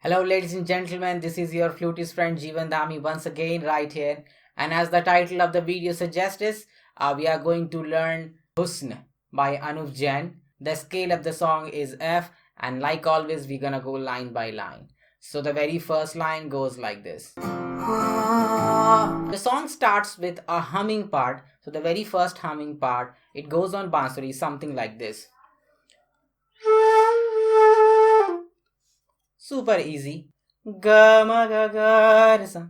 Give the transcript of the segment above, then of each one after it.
Hello ladies and gentlemen, this is your flutist friend Jeevan Dhami once again right here. And as the title of the video suggests, we are going to learn Husn by Anuv Jain. The scale of the song is F, and like always we're gonna go line by line. So the very first line goes like this. The song starts with a humming part. So the very first humming part, it goes on BANSURI, something like this. Super easy. Ga ma ga ga sa.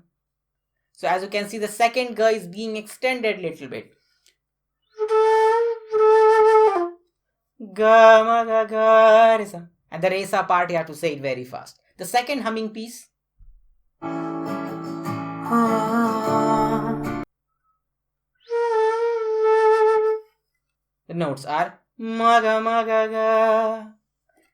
So as you can see, the second ga is being extended little bit. Ga ma ga ga sa. And the resa part you have to say it very fast. The second humming piece. The notes are ma ga ma ga ga.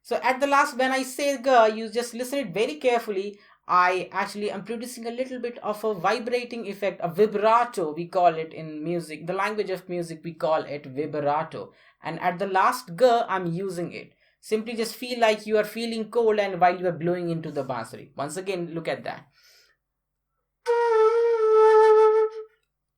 So at the last, when I say ga, you just listen it very carefully. I actually am producing a little bit of a vibrating effect, a vibrato we call it in music. The language of music, we call it vibrato. And at the last ga, I'm using it. Simply just feel like you are feeling cold and while you are blowing into the bansuri. Once again, look at that.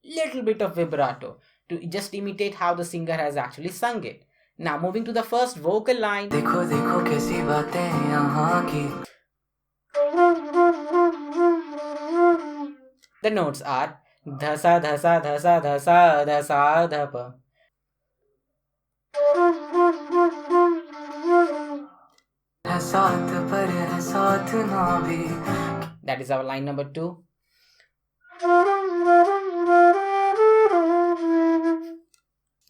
Little bit of vibrato to just imitate how the singer has actually sung it. Now moving to the first vocal line. देखो देखो कैसी बातें यहाँ की. The notes are dhasa dhasa dhasa dhasa dhasa dhapa. That is our line number 2.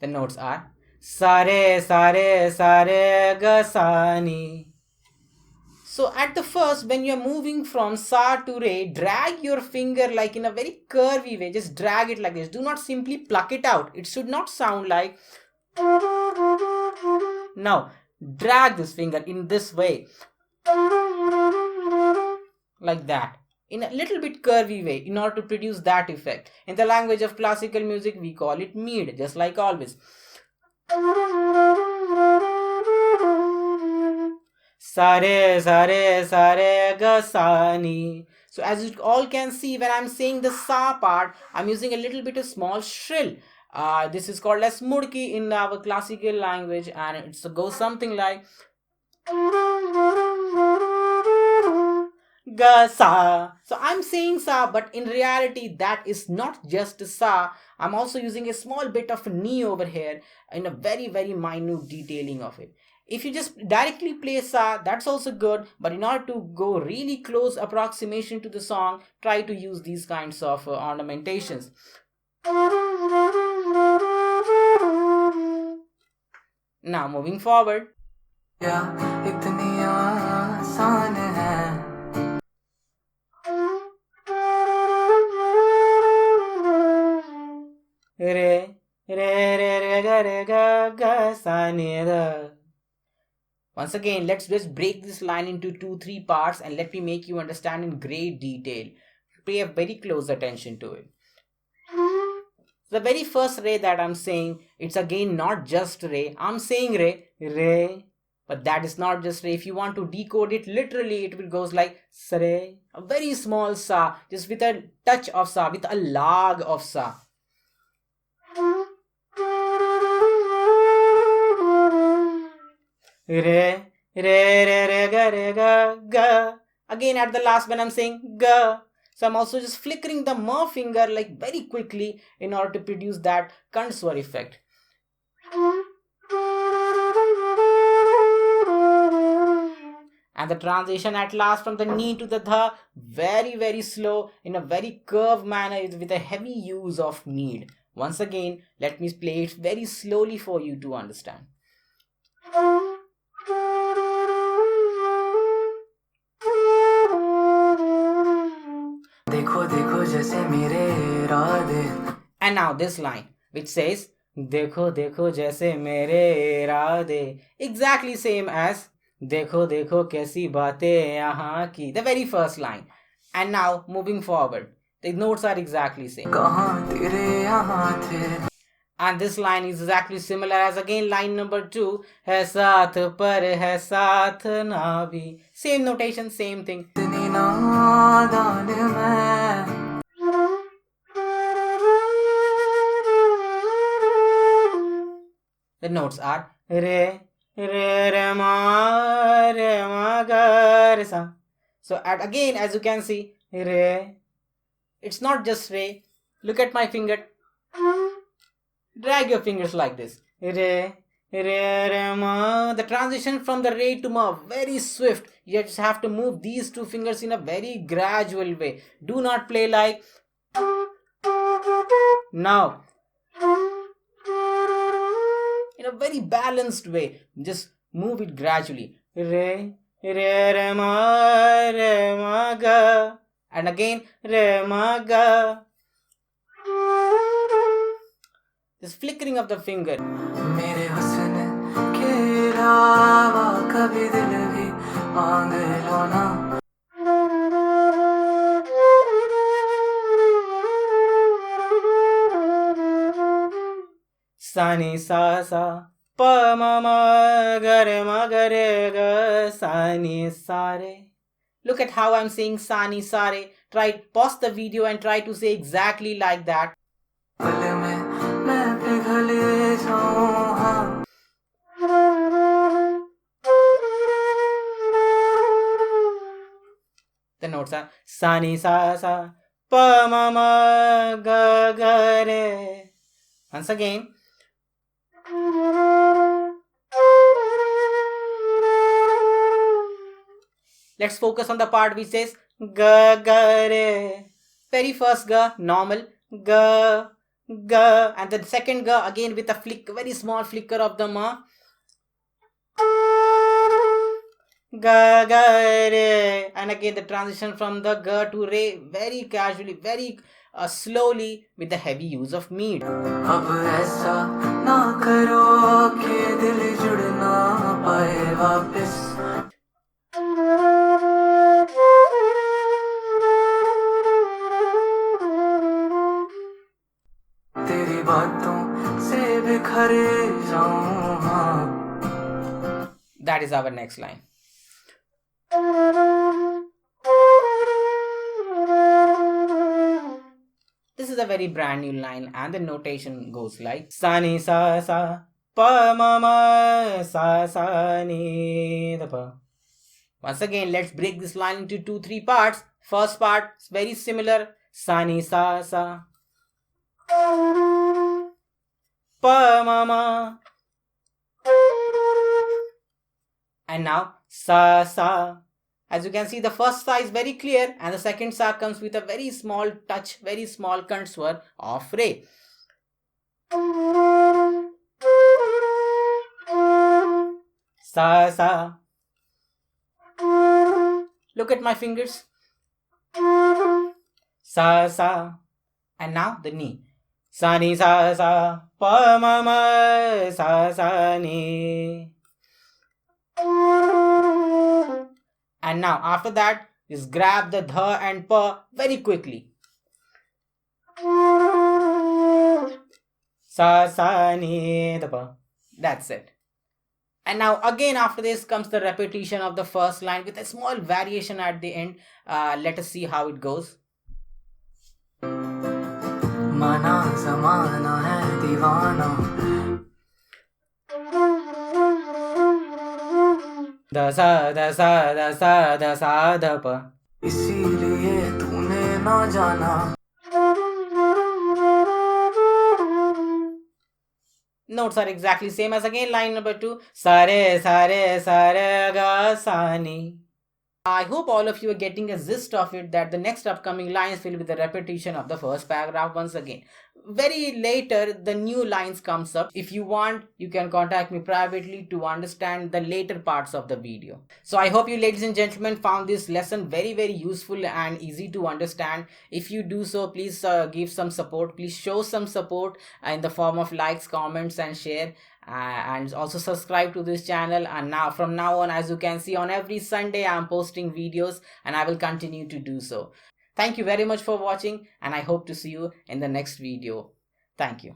The notes are sare sare sare ga sa ni. So at the first, when you're moving from sa to re, drag your finger like in a very curvy way. Just drag it like this. Do not simply pluck it out. It should not sound like. Now drag this finger in this way, like that, in a little bit curvy way, in order to produce that effect. In the language of classical music, we call it mead, just like always. Sare sare sare ga sa ni. So as you all can see, when I'm saying the sa part, I'm using a little bit of small shrill. This is called as mudki in our classical language, and it goes something like ga sa. So I'm saying sa, but in reality that is not just sa. I'm also using a small bit of ni over here in a very minute detailing of it. If you just directly play sa, that's also good, but in order to go really close approximation to the song, try to use these kinds of ornamentations. Now moving forward. Re re re ga re ga ga sa ni da. Once again, let's just break this line into 2-3 parts and let me make you understand in great detail. Pay a very close attention to it. The very first re that I'm saying, it's again not just re. I'm saying re, re, but that is not just re. If you want to decode it literally, it will goes like sare, a very small sa, just with a touch of sa, with a lag of sa. Re, re ga ga. Again at the last when I'm saying ga. So I'm also just flickering the ma finger like very quickly in order to produce that kantswar effect. And the transition at last from the ni to the dha, very slow in a very curved manner with a heavy use of need. Once again, let me play it very slowly for you to understand. And now this line which says देखो देखो जैसे मेरे इरादे, exactly same as देखो देखो कैसी बातें यहाँ की, the very first line. And now moving forward, the notes are exactly same. कहाँ तेरे यहाँ थे. And this line is exactly similar as again line number 2. है साथ पर है साथ ना भी. Same notation, same thing. नादान मैं. The notes are re, re ma ga re sa. So again, as you can see, re. It's not just re. Look at my finger. Drag your fingers like this. Re, re ma. The transition from the re to ma very swift. You just have to move these two fingers in a very gradual way. Do not play like now. In a very balanced way. Just move it gradually. Re, re ma ga. And again, re ma ga. This flickering of the finger. मेरे हुस्न के अलावा कभी दिल भी मांग लो ना. Sa ni sa sa pa ma ma ga re ga sa ni sa re. Look at how I'm saying sa ni sa re. Pause the video and try to say exactly like that. The notes are sa ni sa sa pa ma ma ga re. Once again. Let's focus on the part which says ga ga re. Very first ga, normal, ga ga, and the second ga again with a very small flicker of the ma. Ga ga re, and again the transition from the ga to re very casually, very slowly with the heavy use of mead. अब ऐसा ना करो कि दिल जुड़ ना पाए वापस. तेरी बातों से बिखर जाऊं हाँ. That is our next line. This is a very brand new line and the notation goes like sa ni sa sa pa ma ma sa sa ni da pa. Once again, let's break this line into 2-3 parts. First part is very similar. Sa ni sa sa pa ma ma. And now sa sa. As you can see, the first sa is very clear and the second sa comes with a very small touch, very small contour of re. Sa sa. Look at my fingers. Sa sa. And now the ni. Sa ni sa sa pa ma ma sa sa ni. And now after that, just grab the dha and pa very quickly. Sa sa ni da pa. That's it. And now again after this comes the repetition of the first line with a small variation at the end. Let us see how it goes. Mana zamana hai divana. Da sa da sa da sa da sa da pa. इसीलिए तूने ना जाना. Notes are exactly same as again line number 2. Sare sare sare ga sa ni. I hope all of you are getting a gist of it, that the next upcoming lines will be the repetition of the first paragraph once again. Very later, the new lines comes up. If you want, you can contact me privately to understand the later parts of the video. So I hope you ladies and gentlemen found this lesson very useful and easy to understand. If you do so, please give some support. Please show some support in the form of likes, comments and share. And also subscribe to this channel. And now from now on, as you can see, on every Sunday I am posting videos and I will continue to do so. Thank you very much for watching and I hope to see you in the next video. Thank you.